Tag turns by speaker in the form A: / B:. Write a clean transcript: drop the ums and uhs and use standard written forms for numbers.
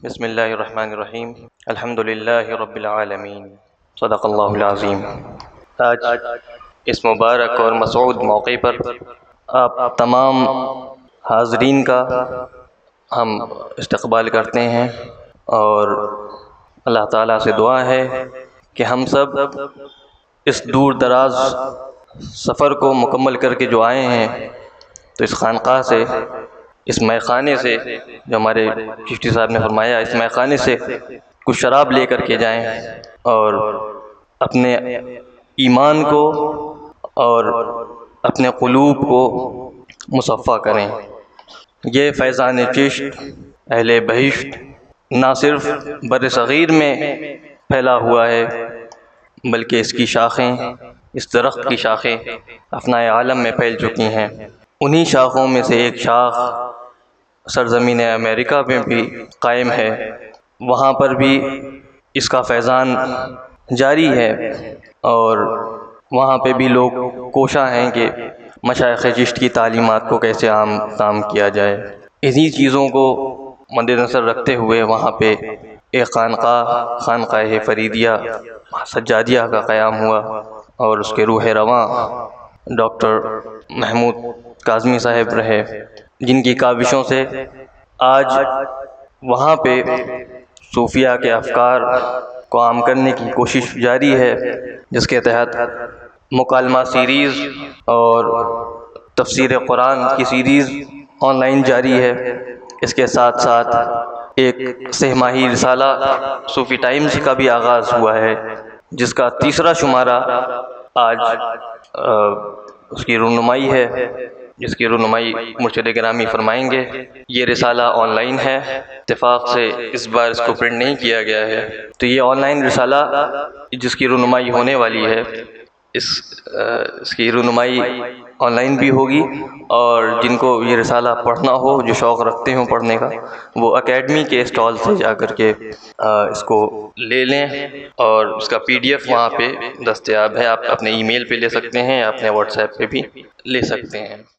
A: بسم اللہ الرحمن الرحیم الحمد للہ رب العالمین صدق اللہ العظیم۔ آج اس مبارک اور مسعود موقع پر آپ تمام حاضرین کا ہم استقبال کرتے ہیں اور اللہ تعالیٰ سے دعا ہے کہ ہم سب اس دور دراز سفر کو مکمل کر کے جو آئے ہیں تو اس خانقاہ سے، اس مے خانے سے، جو ہمارے چشتی صاحب نے فرمایا، اس مے خانے سے کچھ شراب لے کر کے جائیں اور اپنے ایمان کو اور اپنے قلوب کو مصفا کریں۔ یہ فیضان چشت اہل بہشت نہ صرف بر صغیر میں پھیلا ہوا ہے بلکہ اس کی شاخیں، اس درخت کی شاخیں افنائے عالم میں پھیل چکی ہیں۔ انہی شاخوں میں سے ایک شاخ سرزمین امریکہ میں بھی قائم ہے، وہاں پر بھی اس کا فیضان جاری ہے اور وہاں پہ بھی لوگ کوشاں ہیں کہ مشائخ چشت کی تعلیمات کو کیسے عام کیا جائے۔ انہی چیزوں کو مد نظر رکھتے ہوئے وہاں پہ ایک خانقاہ فریدیہ سجادیہ کا قیام ہوا اور اس کے روح رواں ڈاکٹر محمود کاظمی صاحب رہے، جن کی کاوشوں سے آج وہاں پہ صوفیہ کے افکار کو عام کرنے کی کوشش جاری ہے، جس کے تحت مکالمہ سیریز اور تفسیر قرآن کی سیریز آن لائن جاری ہے۔ اس کے ساتھ ساتھ ایک سہ ماہی رسالہ صوفی ٹائمز کا بھی آغاز ہوا ہے، جس کا تیسرا شمارہ آج اس کی رونمائی ہے، جس کی رونمائی مرشد گرامی فرمائیں گے۔ یہ رسالہ آن لائن ہے، اتفاق سے اس بار اس کو پرنٹ نہیں کیا گیا ہے، تو یہ آن لائن رسالہ جس کی رونمائی ہونے والی ہے، اس کی رونمائی آن لائن بھی ہوگی، اور جن کو یہ رسالہ پڑھنا ہو، جو شوق رکھتے ہوں پڑھنے کا، وہ اکیڈمی کے اسٹال سے جا کر کے اس کو لے لیں، اور اس کا PDF وہاں پہ دستیاب ہے۔ آپ اپنے ای میل پہ لے سکتے ہیں، اپنے واٹس ایپ پہ بھی لے سکتے ہیں۔